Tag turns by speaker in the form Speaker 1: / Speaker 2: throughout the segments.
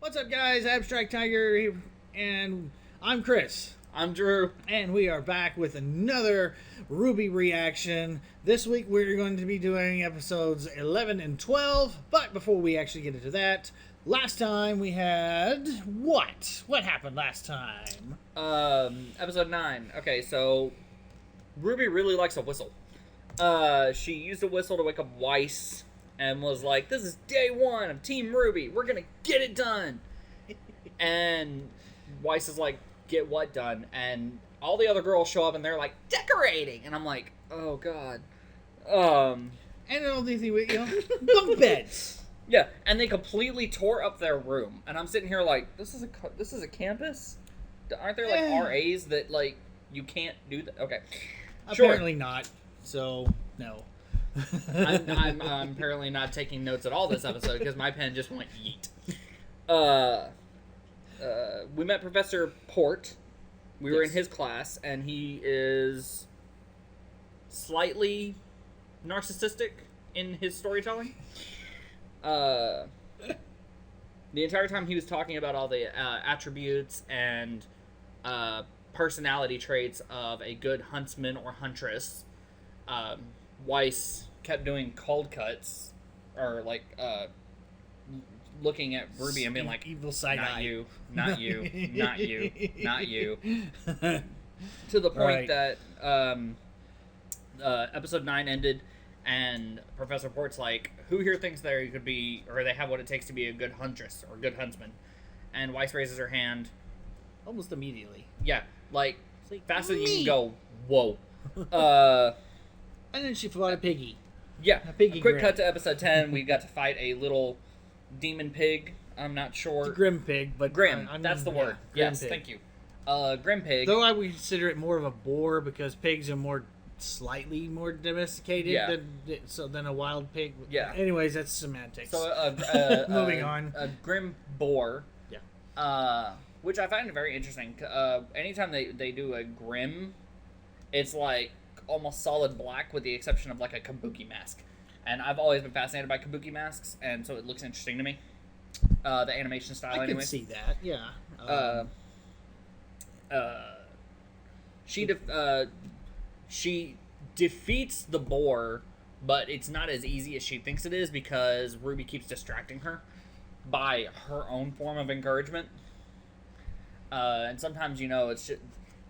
Speaker 1: What's up, guys? Abstract Tiger here, and I'm Chris.
Speaker 2: I'm Drew.
Speaker 1: And we are back with another RWBY reaction. This week we're going to be doing episodes 11 and 12. But before we actually get into that, last time we had what? What happened last time?
Speaker 2: Episode 9. Okay, so RWBY really likes a whistle. She used a whistle to wake up Weiss and was like, "This is day one of Team RWBY. We're gonna get it done." And Weiss is like, "Get what done?" And all the other girls show up and they're like, "Decorating." And I'm like, "Oh God."
Speaker 1: And all these, bunk beds.
Speaker 2: Yeah, and they completely tore up their room. And I'm sitting here like, this is a campus? Aren't there like RAs that like you can't do that? Okay,
Speaker 1: Apparently not. So no.
Speaker 2: I'm apparently not taking notes at all this episode because my pen just went yeet. We met Professor Port. We were in his class, and he is slightly narcissistic in his storytelling. The entire time he was talking about all the attributes and personality traits of a good huntsman or huntress, Weiss kept doing cold cuts, or like looking at RWBY and being like,
Speaker 1: evil side
Speaker 2: "Not
Speaker 1: eye.
Speaker 2: you, not you, not you, not you," to the point that episode 9 ended, and Professor Port's like, "Who here thinks they could be, or they have what it takes to be a good huntress or a good huntsman?" And Weiss raises her hand,
Speaker 1: almost immediately.
Speaker 2: Yeah, like faster than you can
Speaker 1: me.
Speaker 2: go. Whoa.
Speaker 1: And then she fought a piggy.
Speaker 2: Yeah.
Speaker 1: A piggy
Speaker 2: quick
Speaker 1: grim.
Speaker 2: cut to episode 10. We got to fight a little demon pig. I'm not sure.
Speaker 1: It's a grim pig, but
Speaker 2: Grim. That's the word.
Speaker 1: Grim
Speaker 2: Yes,
Speaker 1: pig.
Speaker 2: thank you. Grim pig.
Speaker 1: Though I would consider it more of a boar because pigs are slightly more domesticated than a wild pig.
Speaker 2: Yeah.
Speaker 1: Anyways, that's semantics.
Speaker 2: So
Speaker 1: moving on.
Speaker 2: A grim boar.
Speaker 1: Yeah.
Speaker 2: Which I find very interesting. Anytime they do a grim, it's like almost solid black with the exception of like a kabuki mask. And I've always been fascinated by kabuki masks, and so it looks interesting to me. The animation style,
Speaker 1: I
Speaker 2: anyway.
Speaker 1: can see that, yeah.
Speaker 2: She defeats the boar, but it's not as easy as she thinks it is because RWBY keeps distracting her by her own form of encouragement. And sometimes, it's just,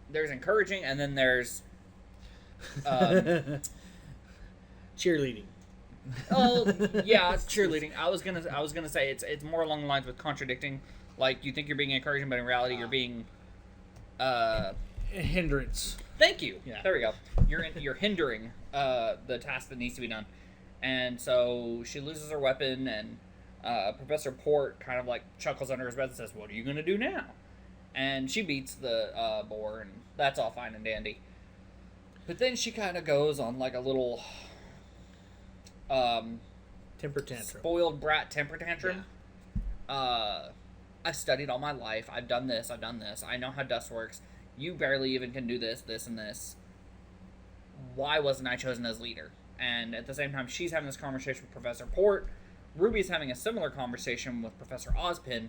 Speaker 2: there's encouraging, and then there's
Speaker 1: cheerleading.
Speaker 2: Oh yeah, it's cheerleading. I was gonna say it's more along the lines with contradicting. Like you think you're being encouraging, but in reality you're being
Speaker 1: a hindrance.
Speaker 2: Thank you.
Speaker 1: Yeah.
Speaker 2: There we go. You're hindering the task that needs to be done, and so she loses her weapon, and Professor Port kind of like chuckles under his breath and says, "What are you gonna do now?" And she beats the boar, and that's all fine and dandy. But then she kind of goes on like a little
Speaker 1: temper tantrum.
Speaker 2: Spoiled brat temper tantrum. Yeah. I've studied all my life. I've done this. I know how dust works. You barely even can do this, and this. Why wasn't I chosen as leader? And at the same time, she's having this conversation with Professor Port. RWBY's having a similar conversation with Professor Ozpin,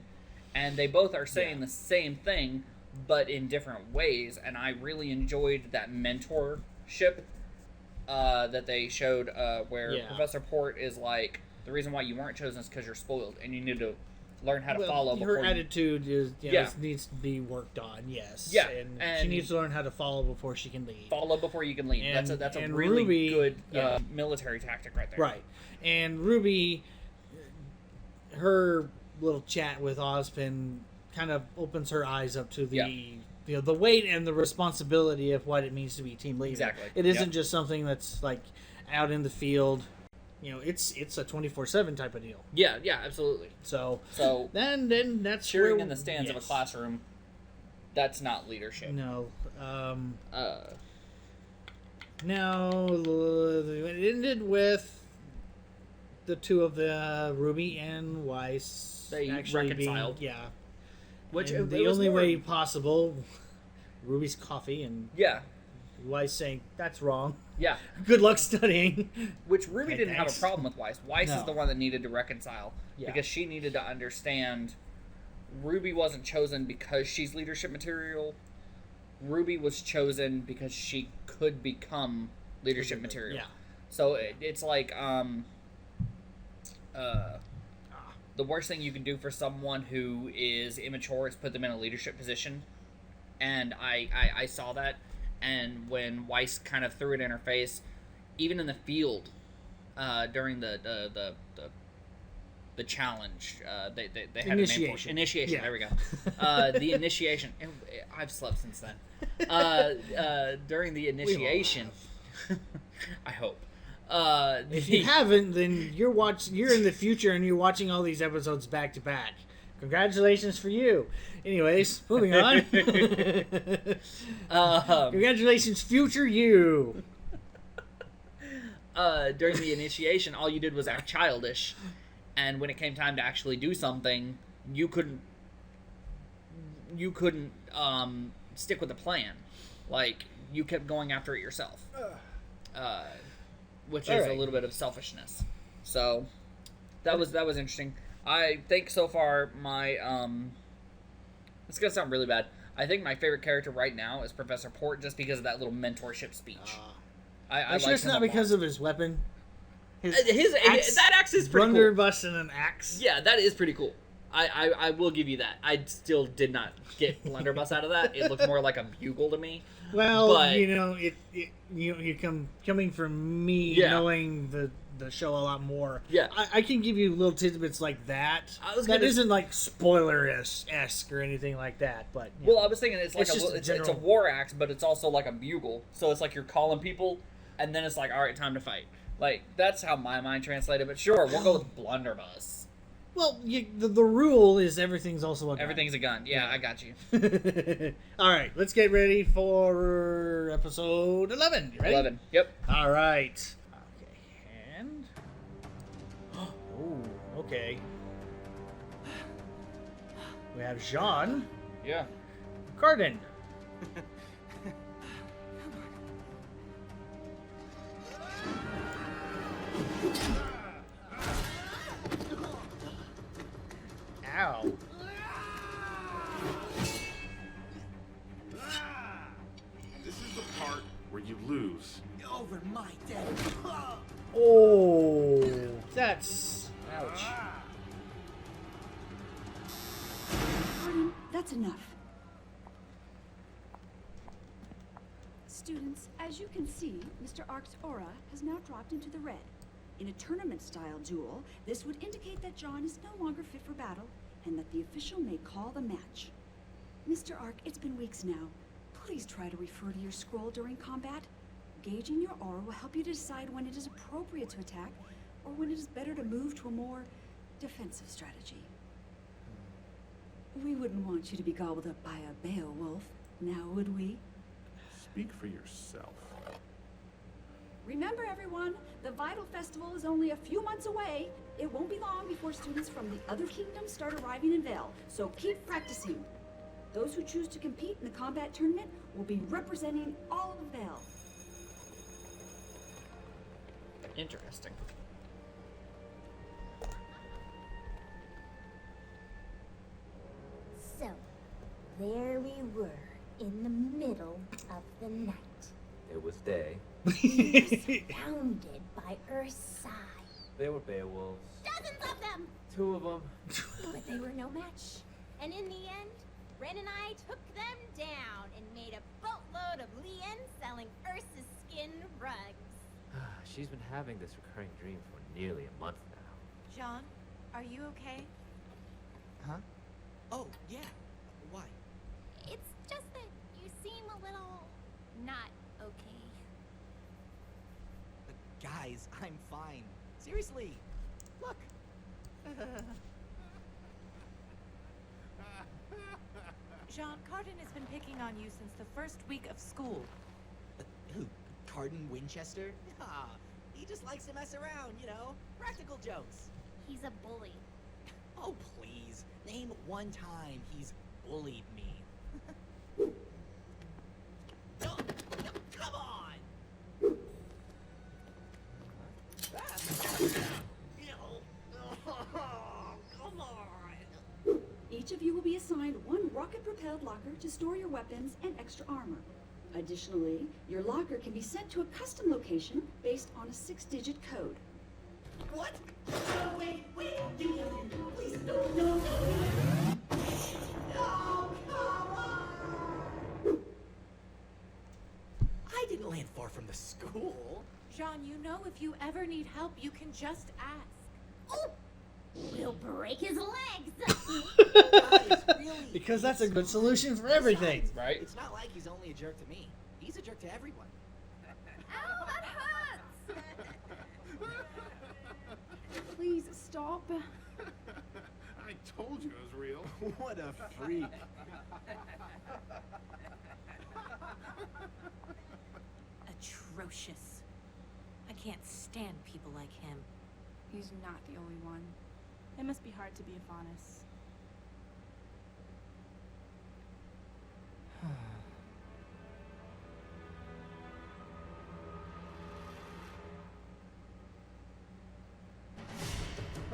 Speaker 2: and they both are saying the same thing, but in different ways. And I really enjoyed that mentorship that they showed, where Professor Port is like, the reason why you weren't chosen is because you're spoiled, and you need to learn how to follow.
Speaker 1: Her attitude is needs to be worked on. Yes.
Speaker 2: Yeah,
Speaker 1: and she needs to learn how to follow before she can lead.
Speaker 2: Follow before you can lead.
Speaker 1: And,
Speaker 2: that's a
Speaker 1: and
Speaker 2: really
Speaker 1: RWBY,
Speaker 2: good military tactic right there.
Speaker 1: Right, and RWBY, her little chat with Ozpin kind of opens her eyes up to the the weight and the responsibility of what it means to be team leader.
Speaker 2: Exactly.
Speaker 1: It isn't just something that's like out in the field. It's a 24/7 type of deal.
Speaker 2: Yeah, absolutely.
Speaker 1: So then that's
Speaker 2: cheering in the stands of a classroom. That's not leadership.
Speaker 1: No. Now it ended with the two of the RWBY and Weiss
Speaker 2: they
Speaker 1: actually
Speaker 2: reconciled.
Speaker 1: Which the only way possible. RWBY's coffee and Weiss saying that's wrong.
Speaker 2: Yeah.
Speaker 1: Good luck studying.
Speaker 2: Which RWBY didn't have a problem with Weiss. Weiss
Speaker 1: No.
Speaker 2: is the one that needed to reconcile because she needed to understand RWBY wasn't chosen because she's leadership material. RWBY was chosen because she could become leadership material.
Speaker 1: Yeah.
Speaker 2: So it's like the worst thing you can do for someone who is immature is put them in a leadership position. And I saw that, and when Weiss kind of threw it in her face, even in the field, during the challenge, they had a name for it. Initiation. Yeah. There we go. The initiation. I've slept since then. During the initiation, I hope.
Speaker 1: If you haven't, then you're in the future and you're watching all these episodes back to back. Congratulations for you. Anyways, moving on. Congratulations, future you.
Speaker 2: During the initiation, all you did was act childish, and when it came time to actually do something, you couldn't stick with the plan. Like, you kept going after it yourself, which is a little bit of selfishness. So that was interesting. I think so far my it's gonna sound really bad. I think my favorite character right now is Professor Port, just because of that little mentorship speech. I
Speaker 1: sure it's not because of his weapon.
Speaker 2: His axe, that axe is pretty cool.
Speaker 1: Blunderbuss and an axe.
Speaker 2: Yeah, that is pretty cool. I will give you that. I still did not get blunderbuss out of that. It looked more like a bugle to me.
Speaker 1: Well, but, coming from me, knowing the show a lot more.
Speaker 2: Yeah,
Speaker 1: I can give you little tidbits like that. That isn't like spoiler-esque or anything like that. But
Speaker 2: I was thinking it's like it's a war axe, but it's also like a bugle. So it's like you're calling people, and then it's like, all right, time to fight. Like, that's how my mind translated. But sure, we'll go with blunderbuss.
Speaker 1: Well, the rule is everything's also a gun.
Speaker 2: Everything's a gun. Yeah, I got you.
Speaker 1: All right, let's get ready for episode 11. You ready?
Speaker 2: 11. Yep.
Speaker 1: All right. Okay, and... Oh, okay. We have Jean.
Speaker 2: Yeah.
Speaker 1: Cardin. Ow.
Speaker 3: This is the part where you lose.
Speaker 4: Over my dead.
Speaker 1: Oh, that's... Ouch.
Speaker 5: Pardon, that's enough. Students, as you can see, Mr. Ark's aura has now dropped into the red. In a tournament-style duel, this would indicate that John is no longer fit for battle, and that the official may call the match. Mr. Ark, it's been weeks now. Please try to refer to your scroll during combat. Gauging your aura will help you to decide when it is appropriate to attack, or when it is better to move to a more defensive strategy. We wouldn't want you to be gobbled up by a Beowulf, now would we?
Speaker 3: Speak for yourself.
Speaker 5: Remember, everyone, the Vital Festival is only a few months away. It won't be long before students from the other kingdoms start arriving in Vale, so keep practicing. Those who choose to compete in the combat tournament will be representing all of Vale.
Speaker 2: Interesting.
Speaker 6: So, there we were, in the middle of the night.
Speaker 7: It was day.
Speaker 6: Surrounded by Earth's side.
Speaker 7: They were Beowulfs.
Speaker 6: Dozens of them!
Speaker 7: 2 of them.
Speaker 6: But they were no match. And in the end, Ren and I took them down and made a boatload of Lien selling Ursa's skin rugs.
Speaker 7: She's been having this recurring dream for nearly a month now.
Speaker 8: Jean, are you okay?
Speaker 4: Huh? Oh, yeah. Why?
Speaker 6: It's just that you seem a little not okay.
Speaker 4: Guys, I'm fine. Seriously. Look.
Speaker 8: Jean, Cardin has been picking on you since the first week of school.
Speaker 4: Who? Cardin Winchester? Ah, he just likes to mess around, you know? Practical jokes.
Speaker 6: He's a bully.
Speaker 4: Oh, please. Name one time he's bullied me. No, come on! Come on!
Speaker 5: each of you will be assigned one rocket-propelled locker to store your weapons and extra armor. Additionally, your locker can be sent to a custom location based on a 6-digit code.
Speaker 4: What? No, wait, give me a minute. Please, no. No, come on! I didn't land far from the school.
Speaker 8: Jean, you know if you ever need help, you can just ask.
Speaker 6: Oh! We'll break his legs!
Speaker 4: Guys, really,
Speaker 1: Because that's a
Speaker 4: he's
Speaker 1: good solution for everything.
Speaker 4: Besides,
Speaker 2: Right.
Speaker 4: It's not like he's only a jerk to me. He's a jerk to everyone.
Speaker 6: Ow, that hurts!
Speaker 5: Please stop.
Speaker 3: I told you it was real.
Speaker 4: What a freak.
Speaker 8: Atrocious. I can't stand people like him.
Speaker 9: He's not the only one. It must be hard to be a Faunus.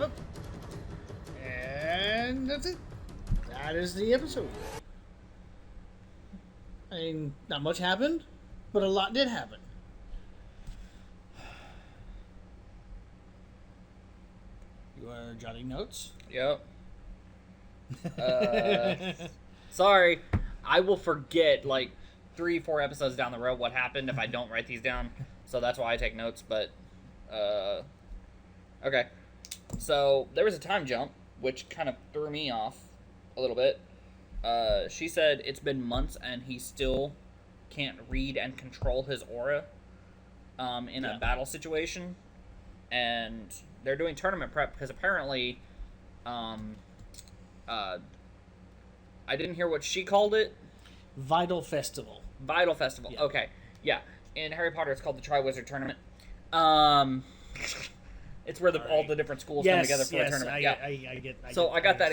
Speaker 1: Oh. And that's it. That is the episode. I mean, not much happened, but a lot did happen. You are jotting notes?
Speaker 2: Yep. Sorry, I will forget like 3-4 episodes down the road what happened if I don't write these down. So that's why I take notes. But okay. So there was a time jump, which kind of threw me off a little bit. She said it's been months and he still can't read and control his aura in a battle situation. And they're doing tournament prep because apparently, I didn't hear what she called it.
Speaker 1: Vital Festival.
Speaker 2: Vital Festival.
Speaker 1: Yeah.
Speaker 2: Okay. Yeah. In Harry Potter, it's called the Triwizard Tournament. It's where all the different schools come together for a tournament.
Speaker 1: I get.
Speaker 2: I got that.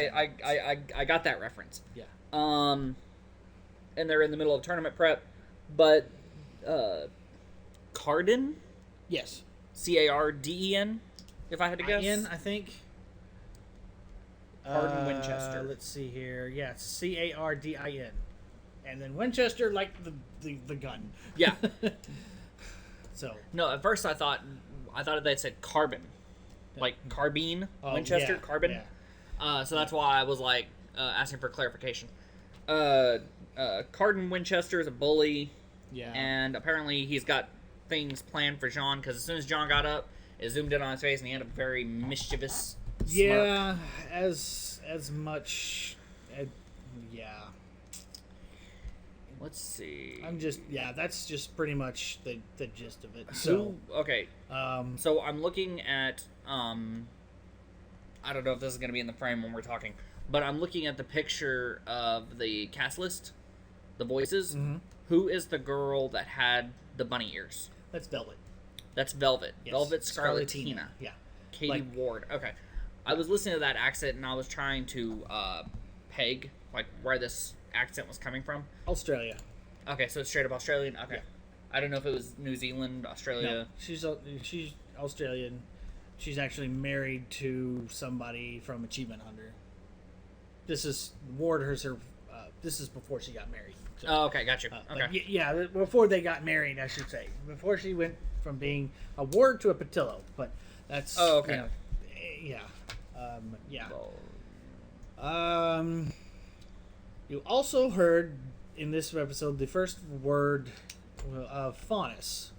Speaker 2: I got that reference.
Speaker 1: Yeah.
Speaker 2: And they're in the middle of tournament prep, but Carden,
Speaker 1: Yes.
Speaker 2: Carden, if I had to guess.
Speaker 1: Ian, I think.
Speaker 2: Carden Winchester.
Speaker 1: Let's see here. Yeah, Cardin. And then Winchester, like the gun.
Speaker 2: Yeah.
Speaker 1: So.
Speaker 2: No, at first I thought they said carbon, like carbine.
Speaker 1: Oh,
Speaker 2: Winchester,
Speaker 1: yeah,
Speaker 2: carbon.
Speaker 1: yeah.
Speaker 2: So that's why I was like asking for clarification. Carden Winchester is a bully.
Speaker 1: Yeah.
Speaker 2: And apparently he's got things planned for Jean because as soon as Jean got up, it zoomed in on his face and he had a very mischievous smirk.
Speaker 1: Yeah, as much. Yeah.
Speaker 2: Let's see.
Speaker 1: That's just pretty much the gist of it. So,
Speaker 2: Okay. So I'm looking at I don't know if this is going to be in the frame when we're talking, but I'm looking at the picture of the cast list, the voices.
Speaker 1: Mhm.
Speaker 2: Who is the girl that had the bunny ears?
Speaker 1: that's Velvet.
Speaker 2: That's Velvet.
Speaker 1: Yes.
Speaker 2: Velvet Scarlatina.
Speaker 1: Yeah.
Speaker 2: Katie Ward. Okay. I was listening to that accent and I was trying to peg like where this accent was coming from.
Speaker 1: Australia.
Speaker 2: Okay, so it's straight up Australian. Okay.
Speaker 1: Yeah.
Speaker 2: I don't know if it was New Zealand, Australia.
Speaker 1: No, she's Australian. She's actually married to somebody from Achievement Hunter. This is Ward her. This is before she got married. So,
Speaker 2: Oh, okay, got you.
Speaker 1: but
Speaker 2: Okay.
Speaker 1: yeah, before they got married, I should say. Before she went from being a Ward to a Patillo, but that's.
Speaker 2: Oh, okay.
Speaker 1: Yeah. You also heard in this episode the first word of Faunus.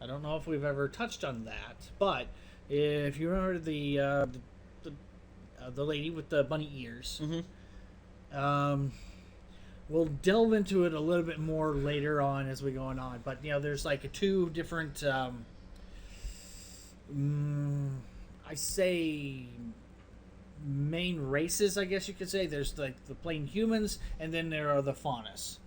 Speaker 1: I don't know if we've ever touched on that, but if you remember the lady with the bunny ears, we'll delve into it a little bit more later on as we go on. But there's like two different, I say, main races. I guess you could say there's like the plain humans, and then there are the Faunus,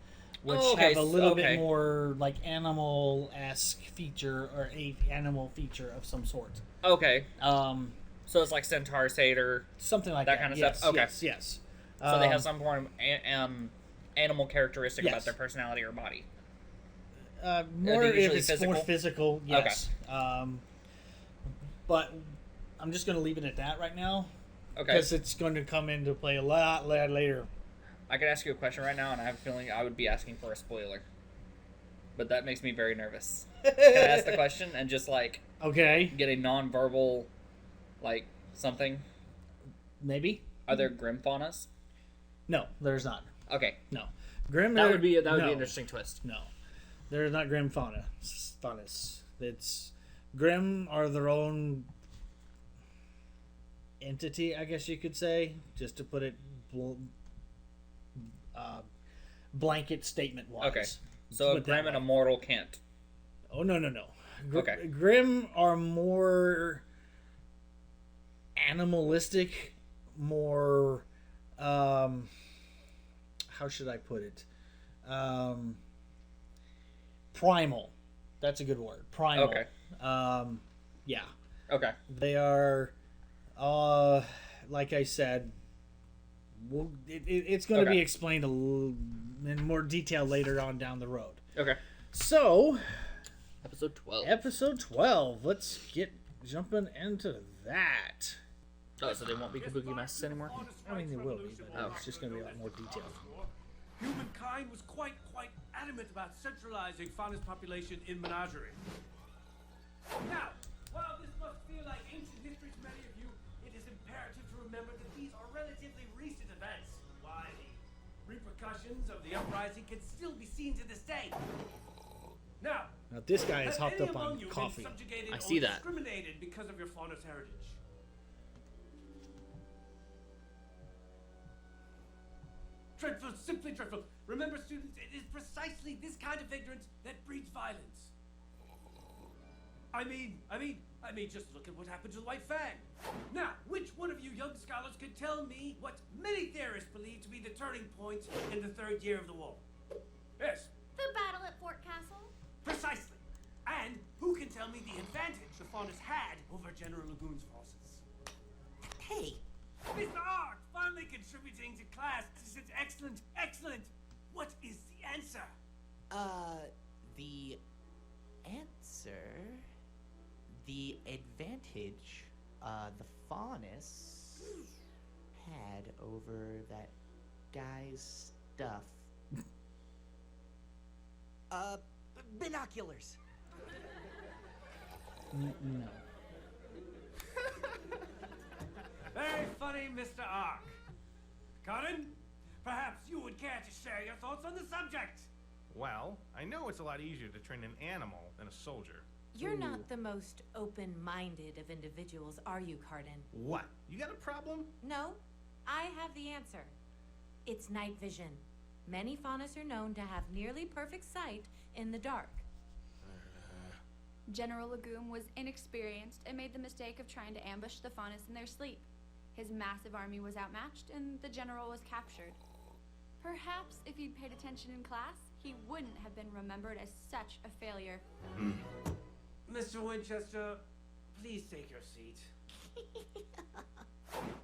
Speaker 1: which have a little bit more like animal-esque feature or a animal feature of some sort.
Speaker 2: Okay. So it's like Centaur, Satyr,
Speaker 1: something like that.
Speaker 2: kind of
Speaker 1: yes,
Speaker 2: stuff. Okay.
Speaker 1: Yes.
Speaker 2: So they have some form of animal characteristic
Speaker 1: Yes.
Speaker 2: about their personality or body.
Speaker 1: More
Speaker 2: they
Speaker 1: if
Speaker 2: usually
Speaker 1: it's
Speaker 2: physical?
Speaker 1: more physical. Yes. But I'm just going to leave it at that right now
Speaker 2: Okay.
Speaker 1: Because it's going to come into play a lot later.
Speaker 2: I could ask you a question right now, and I have a feeling I would be asking for a spoiler. But that makes me very nervous. Can I ask the question and just, like...
Speaker 1: Okay.
Speaker 2: Get a non-verbal, like, something?
Speaker 1: Maybe.
Speaker 2: Are there Grim faunas?
Speaker 1: No, there's not.
Speaker 2: Okay.
Speaker 1: No. Grim...
Speaker 2: That would be an interesting twist.
Speaker 1: No. There's not Grim faunas. It's... Grim are their own entity, I guess you could say, just to put it blanket statement-wise.
Speaker 2: Okay. So a Grim and a mortal can't.
Speaker 1: Oh, no.
Speaker 2: Okay.
Speaker 1: Grim are more animalistic, more... how should I put it? Primal. That's a good word. Primal.
Speaker 2: Okay.
Speaker 1: Yeah.
Speaker 2: Okay.
Speaker 1: They are, like I said, it's going to be explained in more detail later on down the road.
Speaker 2: Okay.
Speaker 1: So,
Speaker 2: Episode 12.
Speaker 1: Episode 12. Let's get jumping into that.
Speaker 2: Oh, so they won't be kabuki masks anymore?
Speaker 1: I mean, they will be, but it's just going to be a lot more detailed.
Speaker 10: Humankind was quite adamant about centralizing Fauna's population in menagerie. Now, while this must feel like ancient history to many of you, it is imperative to remember that these are relatively recent events. Why, the repercussions of the uprising can still be seen to this day. Now
Speaker 1: this guy is hopped up on coffee.
Speaker 2: I see that.
Speaker 10: Discriminated because of your Fauna's heritage. Dreadful, simply dreadful. Remember, students, it is precisely this kind of ignorance that breeds violence. I mean, just look at what happened to the White Fang. Now, which one of you young scholars could tell me what many theorists believe to be the turning point in the third year of the war? Yes.
Speaker 6: The battle at Fort Castle.
Speaker 10: Precisely. And who can tell me the advantage the Faunas had over General Lagoon's forces?
Speaker 4: Hey,
Speaker 10: Mr. Ark, finally contributing to class. This is excellent. What is the answer?
Speaker 4: The answer... The advantage, the Faunus had over that guy's stuff. Binoculars.
Speaker 1: No.
Speaker 10: Very funny, Mr. Ark. Conan, perhaps you would care to share your thoughts on the subject.
Speaker 3: Well, I know it's a lot easier to train an animal than a soldier.
Speaker 8: You're not the most open-minded of individuals, are you, Cardin?
Speaker 3: What? You got a problem?
Speaker 8: No, I have the answer. It's night vision. Many Faunas are known to have nearly perfect sight in the dark.
Speaker 9: General Lagoon was inexperienced and made the mistake of trying to ambush the Faunus in their sleep. His massive army was outmatched and the general was captured. Perhaps if he'd paid attention in class, he wouldn't have been remembered as such a failure.
Speaker 10: Mr. Winchester, please take your seat.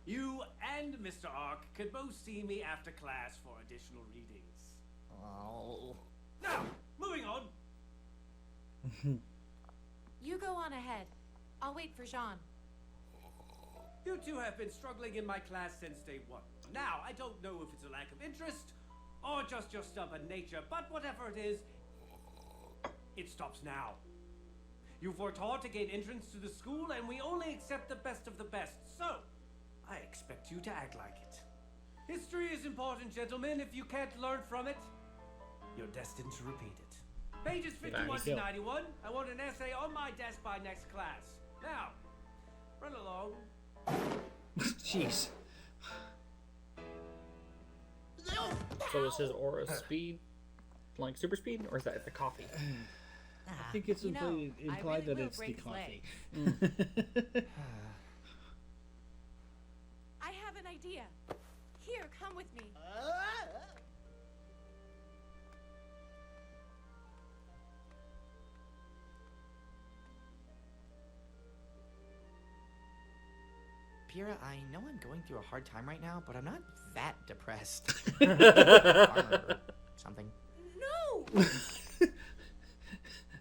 Speaker 10: You and Mr. Ark could both see me after class for additional readings.
Speaker 4: Oh.
Speaker 10: Now, moving on.
Speaker 8: You go on ahead. I'll wait for Jean.
Speaker 10: You two have been struggling in my class since day one. Now, I don't know if it's a lack of interest or just your stubborn nature, but whatever it is, it stops now. You've worked hard to gain entrance to the school, and we only accept the best of the best, so I expect you to act like it. History is important, gentlemen. If you can't learn from it, you're destined to repeat it. Pages 51 to 91. I want an essay on my desk by next class. Now, run along.
Speaker 1: Jeez.
Speaker 2: So is his aura speed like super speed, or is that the coffee?
Speaker 1: I think it's implied that it's the coffee.
Speaker 8: I have an idea. Here, come with me.
Speaker 4: Pyrrha, I know I'm going through a hard time right now, but I'm not that depressed. Or something.
Speaker 8: No!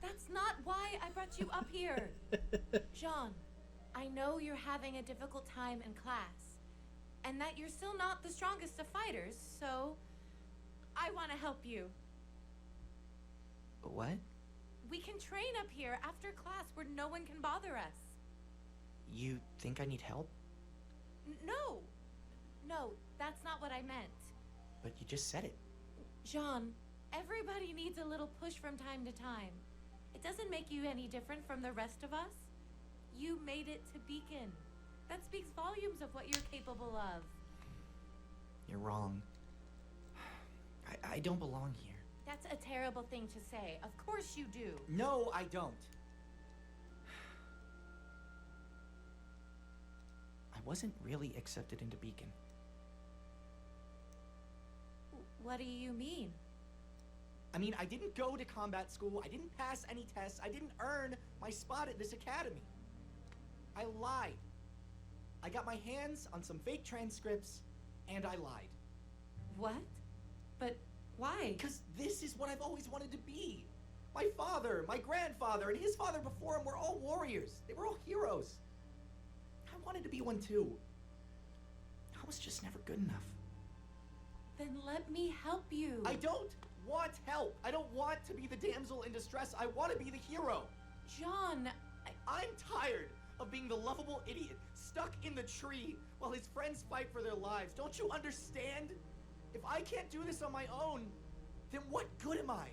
Speaker 8: That's not why I brought you up here. Jean, I know you're having a difficult time in class. and that you're still not the strongest of fighters, so I want to help you.
Speaker 4: What?
Speaker 8: We can train up here after class where no one can bother us.
Speaker 4: You think I need help?
Speaker 8: No. No, that's not what I meant.
Speaker 4: But you just said it.
Speaker 8: Jean, everybody needs a little push from time to time. It doesn't make you any different from the rest of us. You made it to Beacon. That speaks volumes of what you're capable of.
Speaker 4: You're wrong. I don't belong here.
Speaker 8: That's a terrible thing to say. Of course you do.
Speaker 4: No, I don't. I wasn't really accepted into Beacon.
Speaker 8: What do you mean?
Speaker 4: I mean, I didn't go to combat school, I didn't pass any tests, I didn't earn my spot at this academy. I lied. I got my hands on some fake transcripts, and I lied.
Speaker 8: What? But why?
Speaker 4: Because this is what I've always wanted to be. My father, my grandfather, and his father before him were all warriors. They were all heroes. I wanted to be one too. I was just never good enough.
Speaker 8: Then let me help you.
Speaker 4: I don't want help. I don't want to be the damsel in distress. I want to be the hero.
Speaker 8: John,
Speaker 4: I'm tired of being the lovable idiot stuck in the tree while his friends fight for their lives. Don't you understand? If I can't do this on my own, then what good am I?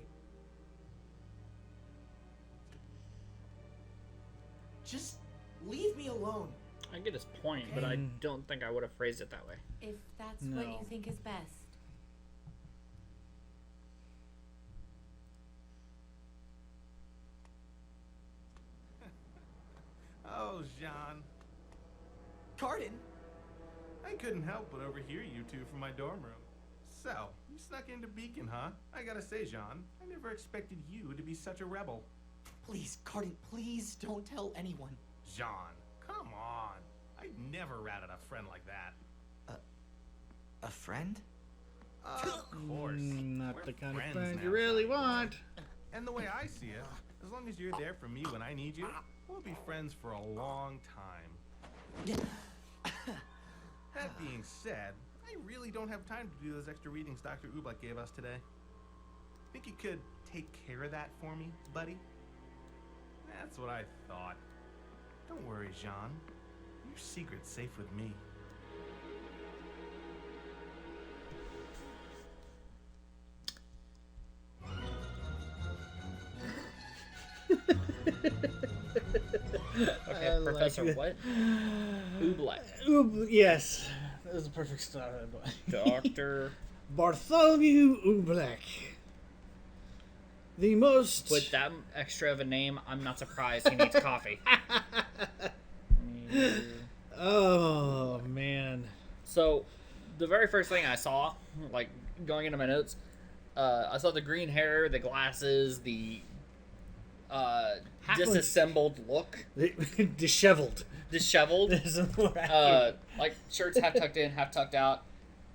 Speaker 4: Just leave me alone.
Speaker 2: I get his point, but I don't think I would have phrased it that way.
Speaker 8: if that's what you think is best.
Speaker 3: Oh, Jean.
Speaker 4: Cardin?
Speaker 3: I couldn't help but overhear you two from my dorm room. So, you snuck into Beacon, huh? I gotta say, Jean, I never expected you to be such a rebel.
Speaker 4: Please, Cardin, please don't tell anyone.
Speaker 3: Jean, come on. I'd never ratted a friend like that.
Speaker 4: A friend?
Speaker 3: Of course.
Speaker 1: Not
Speaker 3: We're
Speaker 1: the kind of
Speaker 3: friends
Speaker 1: friend
Speaker 3: now,
Speaker 1: you really
Speaker 3: Johnny.
Speaker 1: want.
Speaker 3: And the way I see it, as long as you're there for me when I need you, we'll be friends for a long time. That being said, I really don't have time to do those extra readings Dr. RWBY gave us today. Think you could take care of that for me, buddy? That's what I thought. Don't worry, Jean. Your secret's safe with me.
Speaker 2: Okay, Professor what?
Speaker 1: Oobleck. Yes. That was a perfect start.
Speaker 2: Dr.
Speaker 1: Bartholomew Oobleck. The most...
Speaker 2: With that extra of a name, I'm not surprised he needs coffee.
Speaker 1: Oh, man.
Speaker 2: So, the very first thing I saw, like, going into my notes, I saw the green hair, the glasses, the disassembled look.
Speaker 1: Disheveled.
Speaker 2: Like, shirts half tucked in, half tucked out.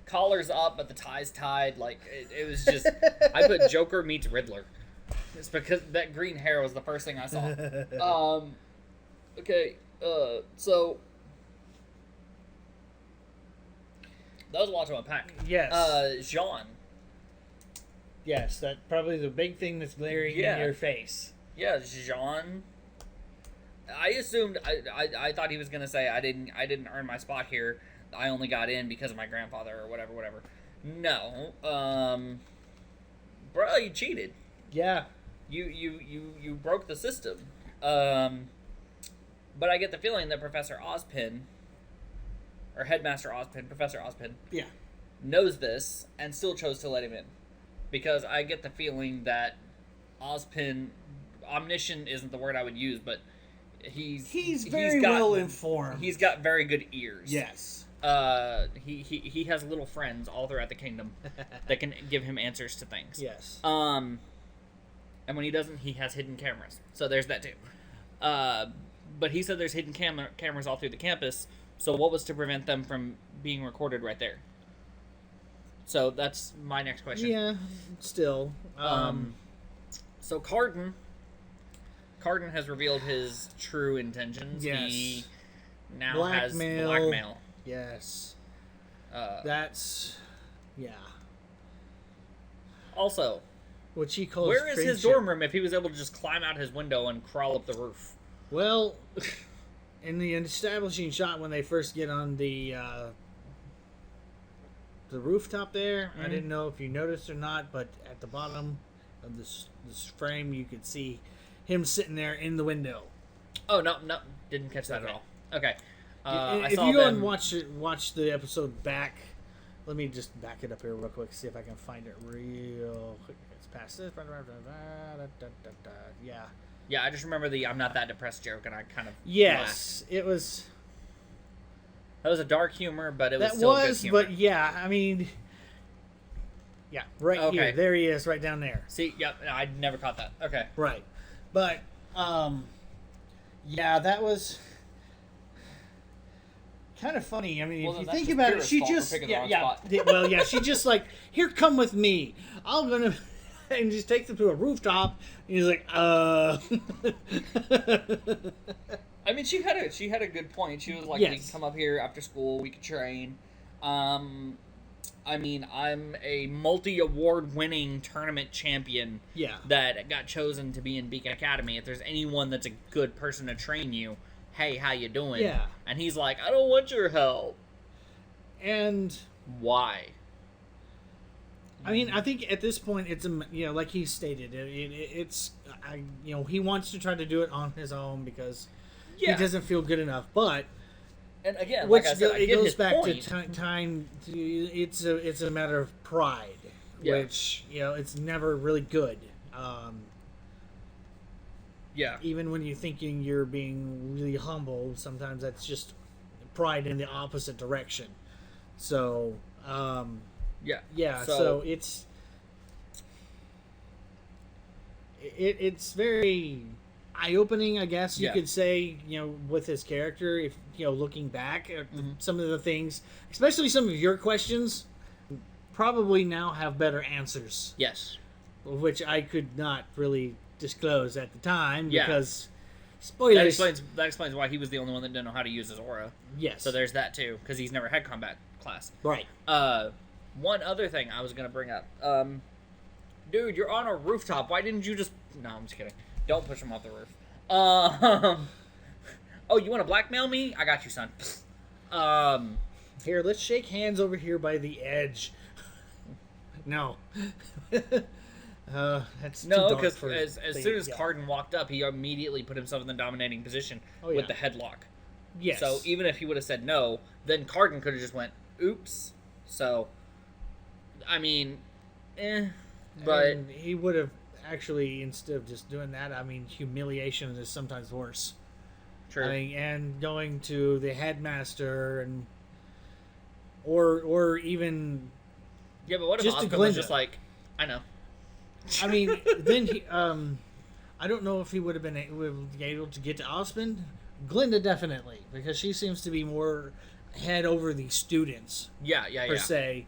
Speaker 2: Collar's up, but the tie's tied. Like, it was just... I put Joker meets Riddler. It's because that green hair was the first thing I saw. Okay, so... That was a lot to unpack.
Speaker 1: Yes.
Speaker 2: Jean.
Speaker 1: Yes, that's probably the big thing that's glaring in your face.
Speaker 2: Yeah, Jean. I assumed... I thought he was going to say, I didn't earn my spot here. I only got in because of my grandfather or whatever. No. Bro, you cheated.
Speaker 1: Yeah.
Speaker 2: You broke the system. But I get the feeling that Professor Ozpin, or Headmaster Ozpin, Professor Ozpin, knows this and still chose to let him in. Because I get the feeling that Ozpin, omniscient isn't the word I would use, but he's
Speaker 1: very well informed.
Speaker 2: He's got very good ears.
Speaker 1: Yes.
Speaker 2: He has little friends all throughout the kingdom that can give him answers to things.
Speaker 1: Yes.
Speaker 2: And when he doesn't, he has hidden cameras. So there's that too. But he said there's hidden cameras all through the campus. So what was to prevent them from being recorded right there? So that's my next question.
Speaker 1: Yeah, still.
Speaker 2: So Cardin has revealed his true intentions.
Speaker 1: Yes.
Speaker 2: He now has blackmail.
Speaker 1: Yes. That's, yeah.
Speaker 2: Also,
Speaker 1: What she calls
Speaker 2: where is his
Speaker 1: friendship.
Speaker 2: dorm room if he was able to just climb out his window and crawl up the roof?
Speaker 1: Well, in the establishing shot when they first get on the rooftop there, I didn't know if you noticed or not, but at the bottom of this frame, you could see him sitting there in the window.
Speaker 2: Oh, no, didn't catch that at all. Okay. I
Speaker 1: If
Speaker 2: saw
Speaker 1: you go
Speaker 2: them...
Speaker 1: and watch the episode back, let me just back it up here real quick, see if I can find it real quick. It's past this. Yeah.
Speaker 2: Yeah, I just remember the I'm not that depressed joke, and I kind of
Speaker 1: Yes,
Speaker 2: laughed.
Speaker 1: it was.
Speaker 2: That was a dark humor, but it was
Speaker 1: That
Speaker 2: still good
Speaker 1: was,
Speaker 2: humor.
Speaker 1: but yeah, I mean, yeah, right
Speaker 2: Okay.
Speaker 1: here. There he is, right down there.
Speaker 2: See, yep, no, I never caught that. Okay.
Speaker 1: Right, but yeah, that was kind of funny. I mean,
Speaker 2: Well,
Speaker 1: if you
Speaker 2: that's
Speaker 1: think
Speaker 2: just
Speaker 1: about it,
Speaker 2: Kira's
Speaker 1: she
Speaker 2: fault for
Speaker 1: just
Speaker 2: picking the
Speaker 1: yeah,
Speaker 2: wrong
Speaker 1: yeah,
Speaker 2: spot.
Speaker 1: well, yeah, she just like, here, come with me. I'm gonna. And just takes him to a rooftop. And he's like,
Speaker 2: I mean, she had a good point. She was like,
Speaker 1: Yes.
Speaker 2: we can come up here after school, we could train. I mean, I'm a multi-award winning tournament champion
Speaker 1: Yeah.
Speaker 2: that got chosen to be in Beacon Academy. If there's anyone that's a good person to train you, hey, how you doing?
Speaker 1: Yeah.
Speaker 2: And he's like, I don't want your help.
Speaker 1: And
Speaker 2: Why?
Speaker 1: I mean, I think at this point, it's like he stated, he wants to try to do it on his own because
Speaker 2: Yeah.
Speaker 1: he doesn't feel good enough. But
Speaker 2: And again,
Speaker 1: which
Speaker 2: like I said, I
Speaker 1: it
Speaker 2: get
Speaker 1: goes
Speaker 2: his
Speaker 1: back
Speaker 2: point.
Speaker 1: to time. It's a matter of pride,
Speaker 2: Yeah.
Speaker 1: which it's never really good.
Speaker 2: Yeah.
Speaker 1: Even when you're thinking you're being really humble, sometimes that's just pride in the opposite direction. So.
Speaker 2: Yeah.
Speaker 1: Yeah, so it's very eye-opening, I guess you
Speaker 2: Yeah.
Speaker 1: could say, with his character, if looking back at
Speaker 2: Mm-hmm.
Speaker 1: some of the things, especially some of your questions, probably now have better answers,
Speaker 2: Yes.
Speaker 1: which I could not really disclose at the time
Speaker 2: Yeah.
Speaker 1: because
Speaker 2: That
Speaker 1: spoilers.
Speaker 2: explains why he was the only one that didn't know how to use his aura.
Speaker 1: Yes.
Speaker 2: So there's that too, because he's never had combat class.
Speaker 1: Right.
Speaker 2: One other thing I was gonna bring up, dude, you're on a rooftop. Why didn't you just? No, I'm just kidding. Don't push him off the roof. Oh, you want to blackmail me? I got you, son.
Speaker 1: Here, let's shake hands over here by the edge. No. That's too
Speaker 2: No,
Speaker 1: dark
Speaker 2: because
Speaker 1: for
Speaker 2: as
Speaker 1: the-
Speaker 2: soon as
Speaker 1: yeah.
Speaker 2: Cardin walked up, he immediately put himself in the dominating position
Speaker 1: Oh, yeah.
Speaker 2: with the headlock.
Speaker 1: Yes.
Speaker 2: So even if he would have said no, then Cardin could have just went, "Oops." So, I mean, but
Speaker 1: And he would have actually, instead of just doing that, I mean, humiliation is sometimes worse.
Speaker 2: true.
Speaker 1: I mean, and going to the headmaster or even,
Speaker 2: Yeah, but what if
Speaker 1: just to
Speaker 2: Oscar was
Speaker 1: Glinda.
Speaker 2: just like, I know.
Speaker 1: I mean, then he, I don't know if he would have been able to get to Osmond. Glinda definitely, because she seems to be more head over the students
Speaker 2: Yeah,
Speaker 1: per se.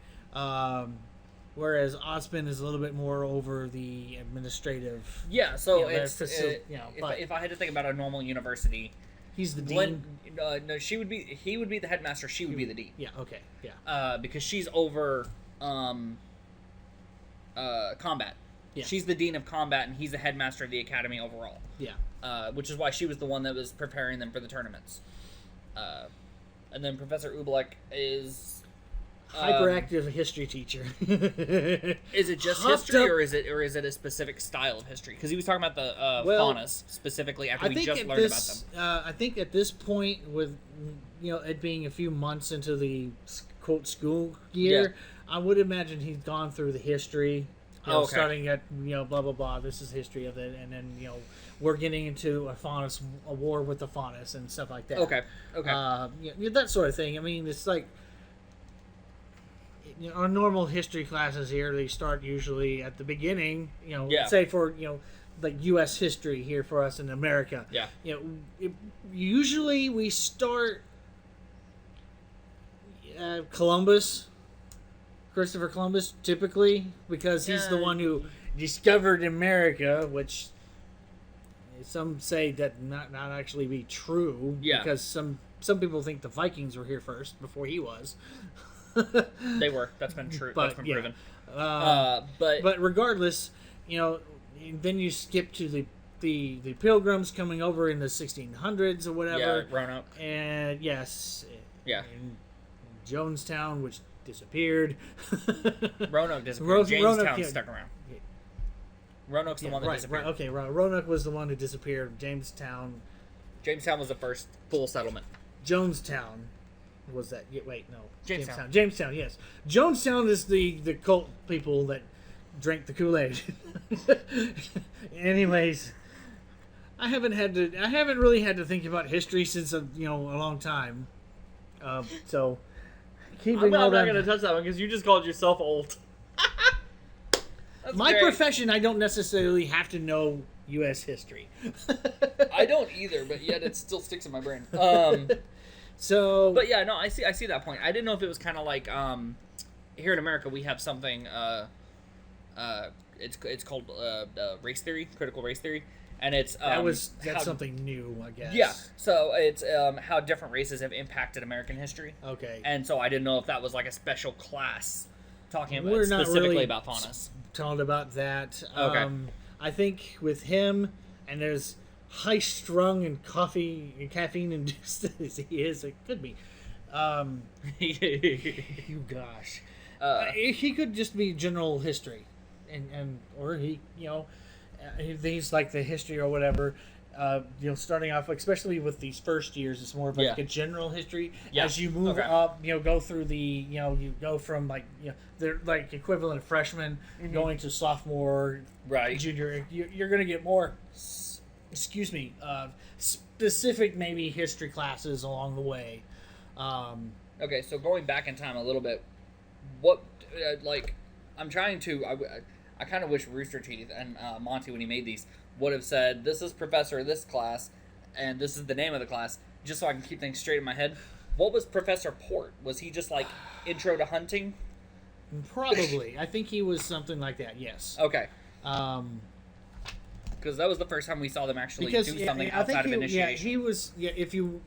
Speaker 1: Whereas Osmond is a little bit more over the administrative.
Speaker 2: Yeah, so
Speaker 1: You know,
Speaker 2: it's
Speaker 1: that's but-
Speaker 2: if I had to think about a normal university,
Speaker 1: He's the
Speaker 2: Glenn,
Speaker 1: dean.
Speaker 2: no, he would be the headmaster. She would be the dean.
Speaker 1: Yeah. Okay. Yeah.
Speaker 2: Because she's over combat.
Speaker 1: Yeah.
Speaker 2: She's the dean of combat, and he's the headmaster of the academy overall.
Speaker 1: Yeah.
Speaker 2: Which is why she was the one that was preparing them for the tournaments. And then Professor Ubelek is
Speaker 1: Hyperactive history teacher.
Speaker 2: Is it just
Speaker 1: Hopped
Speaker 2: history,
Speaker 1: up-
Speaker 2: or is it a specific style of history? Because he was talking about the
Speaker 1: Well,
Speaker 2: faunas specifically after
Speaker 1: I
Speaker 2: we
Speaker 1: think
Speaker 2: just
Speaker 1: at
Speaker 2: learned
Speaker 1: this,
Speaker 2: about them.
Speaker 1: I think at this point, with it being a few months into the quote school year, I would imagine he's gone through the history.
Speaker 2: Okay.
Speaker 1: Starting at blah blah blah. This is history of it, and then we're getting into a war with the faunus and stuff like that.
Speaker 2: Okay.
Speaker 1: That sort of thing. I mean, it's like our normal history classes here. They start usually at the beginning.
Speaker 2: Yeah.
Speaker 1: Say for like U.S. history here for us in America.
Speaker 2: Yeah.
Speaker 1: Usually we start Columbus. Christopher Columbus, typically, because he's the one who discovered America, which some say that not actually be true.
Speaker 2: Yeah.
Speaker 1: Because some people think the Vikings were here first before he was.
Speaker 2: They were. That's been true. That's been proven.
Speaker 1: But regardless, then you skip to the Pilgrims coming over in the 1600s or whatever.
Speaker 2: Yeah, Roanoke.
Speaker 1: And yes.
Speaker 2: Yeah.
Speaker 1: And Jonestown, which disappeared.
Speaker 2: Roanoke disappeared. Jamestown stuck around. Roanoke's the one that
Speaker 1: right,
Speaker 2: disappeared.
Speaker 1: Right, okay, Roanoke was the one who disappeared. Jamestown
Speaker 2: was the first full settlement.
Speaker 1: Jonestown was that? Wait, no.
Speaker 2: Jamestown.
Speaker 1: Jamestown, yes. Jonestown is the cult people that drank the Kool-Aid. Anyways, I haven't really had to think about history since a long time. So
Speaker 2: I'm not going to touch that one because you just called yourself old.
Speaker 1: My profession, I don't necessarily have to know U.S. history.
Speaker 2: I don't either, but yet it still sticks in my brain.
Speaker 1: So,
Speaker 2: but yeah, no, I see that point. I didn't know if it was kind of like here in America we have something. It's called race theory, critical race theory, and it's
Speaker 1: that's something new, I guess.
Speaker 2: Yeah, so it's how different races have impacted American history.
Speaker 1: Okay,
Speaker 2: and so I didn't know if that was like a special class talking about
Speaker 1: We're not
Speaker 2: specifically
Speaker 1: really
Speaker 2: about faunas.
Speaker 1: Talking about that.
Speaker 2: Okay.
Speaker 1: I think with him, and as high-strung and caffeine-induced as he is, it could be. You gosh. He could just be general history, or he's like the history or whatever. Starting off, especially with these first years, it's more of like a general history.
Speaker 2: Yeah.
Speaker 1: As you move up, go through you go from they're like equivalent of freshman going to sophomore,
Speaker 2: right?
Speaker 1: Junior. You're going to get more, specific maybe history classes along the way.
Speaker 2: Okay, so going back in time a little bit, what I'm trying to I kind of wish Rooster Teeth and Monty, when he made these, would have said, this is professor of this class, and this is the name of the class, just so I can keep things straight in my head. What was Professor Port? Was he just like intro to hunting?
Speaker 1: Probably. I think he was something like that, yes.
Speaker 2: Okay. Because that was the first time we saw them actually do something outside of initiation.
Speaker 1: Yeah, he was, if you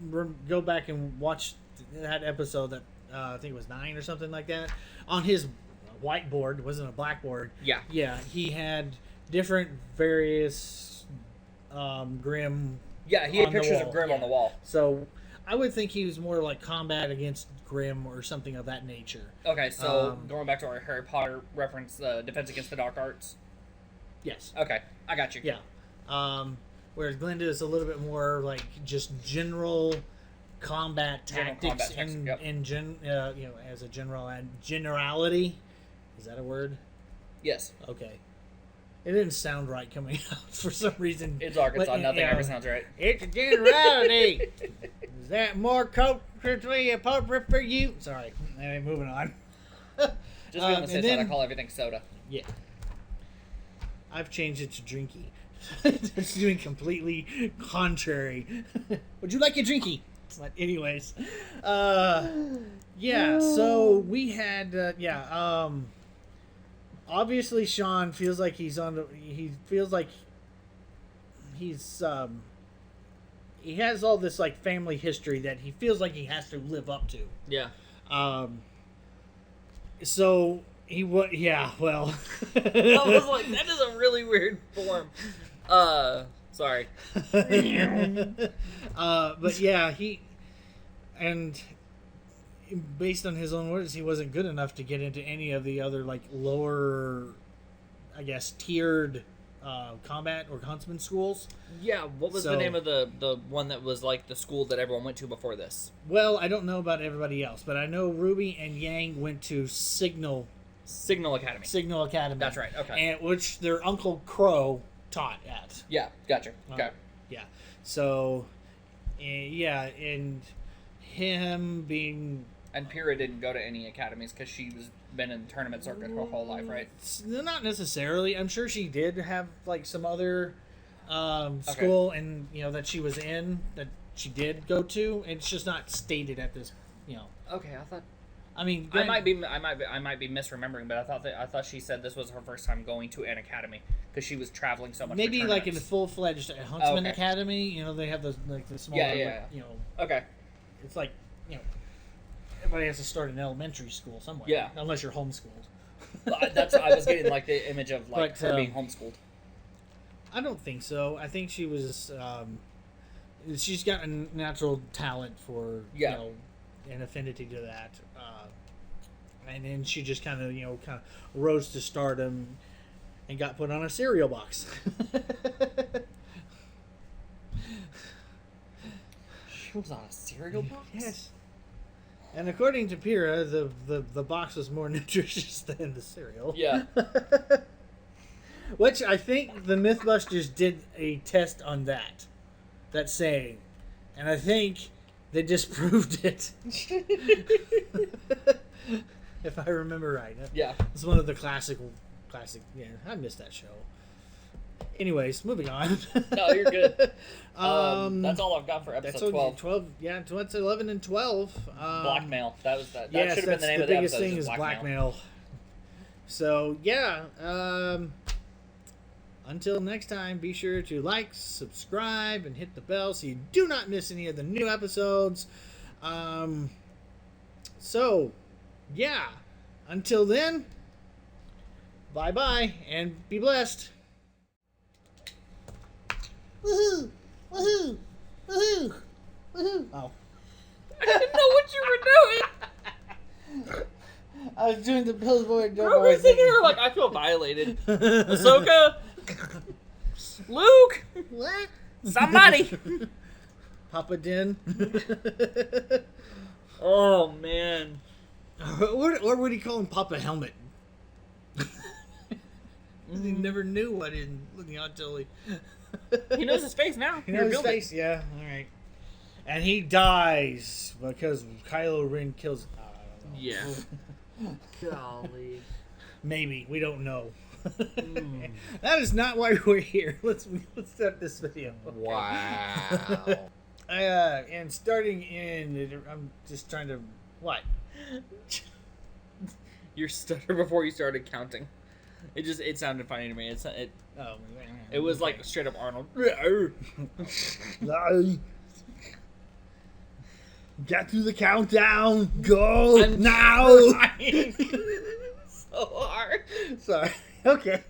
Speaker 1: go back and watch that episode that, I think it was 9 or something like that, on his whiteboard, it wasn't a blackboard.
Speaker 2: Yeah.
Speaker 1: Yeah, he had different various Grimm.
Speaker 2: Yeah, he had pictures of Grimm on the wall.
Speaker 1: So I would think he was more like combat against Grimm or something of that nature.
Speaker 2: Okay, so going back to our Harry Potter reference, Defense Against the Dark Arts.
Speaker 1: Yes.
Speaker 2: Okay, I got you.
Speaker 1: Yeah. Whereas Glenda is a little bit more like just general combat tactics as a generality. Is that a word?
Speaker 2: Yes.
Speaker 1: Okay. It didn't sound right coming out for some reason.
Speaker 2: It's Arkansas. Nothing ever sounds right.
Speaker 1: It's a generality. Is that more culturally appropriate for you? Sorry. Anyway, moving on.
Speaker 2: Just be on the safe side, I call everything soda.
Speaker 1: Yeah. I've changed it to drinky. It's doing completely contrary. Would you like a drinky? But anyways. Yeah, so we had, obviously Sean feels like he has all this like family history that he feels like he has to live up to.
Speaker 2: Yeah.
Speaker 1: So he was, well.
Speaker 2: I was like, that is a really weird form. Sorry.
Speaker 1: But yeah, and based on his own words, he wasn't good enough to get into any of the other like lower, I guess, tiered combat or huntsman schools.
Speaker 2: Yeah, what was the name of the one that was like the school that everyone went to before this?
Speaker 1: Well, I don't know about everybody else, but I know Ruby and Yang went to Signal
Speaker 2: Academy.
Speaker 1: Signal Academy.
Speaker 2: That's right. Okay.
Speaker 1: And which their Uncle Crow taught at.
Speaker 2: Yeah, gotcha. Okay.
Speaker 1: Yeah. So, and him being...
Speaker 2: And Pyrrha didn't go to any academies because she was been in the tournament circuit her whole life, right?
Speaker 1: Not necessarily. I'm sure she did have like some other school and that she was in that she did go to. It's just not stated at this.
Speaker 2: Okay, I thought.
Speaker 1: I mean,
Speaker 2: I might be misremembering, but I thought she said this was her first time going to an academy because she was traveling so much.
Speaker 1: Maybe like in a full-fledged huntsman academy. They have the smaller.
Speaker 2: Yeah. Okay.
Speaker 1: It's like everybody has to start in elementary school somewhere.
Speaker 2: Yeah.
Speaker 1: Unless you're homeschooled.
Speaker 2: I was getting like the image of like
Speaker 1: But,
Speaker 2: her being homeschooled.
Speaker 1: I don't think so. I think she was. She's got a natural talent for an affinity to that, and then she just kind of rose to stardom and got put on a cereal box.
Speaker 2: She was on a cereal box?
Speaker 1: Yes. And according to Pyrrha, the box was more nutritious than the cereal.
Speaker 2: Yeah.
Speaker 1: Which I think the Mythbusters did a test on that saying. And I think they disproved it. If I remember right.
Speaker 2: Yeah.
Speaker 1: It's one of the classic, yeah, I missed that show. Anyways, moving on.
Speaker 2: No, you're good. That's all I've got for episode 12.
Speaker 1: Yeah, it's 11 and 12.
Speaker 2: Blackmail. That was that. That
Speaker 1: Yes,
Speaker 2: should have been the name of the
Speaker 1: biggest
Speaker 2: episode.
Speaker 1: thing is blackmail. So, yeah. Until next time, be sure to like, subscribe, and hit the bell so you do not miss any of the new episodes. So, yeah. Until then, bye-bye, and be blessed. Woohoo! Woohoo! Woohoo! Woohoo! Oh.
Speaker 2: I didn't know what you were doing.
Speaker 1: I was doing the Billboard.
Speaker 2: Grogu's sitting here like, I feel violated. Ahsoka! Luke!
Speaker 1: What?
Speaker 2: Somebody!
Speaker 1: Papa Din.
Speaker 2: Oh, man.
Speaker 1: Or would he call him Papa Helmet? He never knew what in until he...
Speaker 2: He knows his face now.
Speaker 1: He knows his face, yeah. All right. And he dies because Kylo Ren kills...
Speaker 2: Yeah. Golly.
Speaker 1: Maybe. We don't know. That is not why we're here. Let's start this video. Okay.
Speaker 2: Wow.
Speaker 1: And starting in... I'm just trying to... What?
Speaker 2: Your stutter before you started counting. It sounded funny to me. It was like straight up Arnold.
Speaker 1: Get to the countdown. Go
Speaker 2: I'm
Speaker 1: now.
Speaker 2: so hard.
Speaker 1: Sorry. Okay.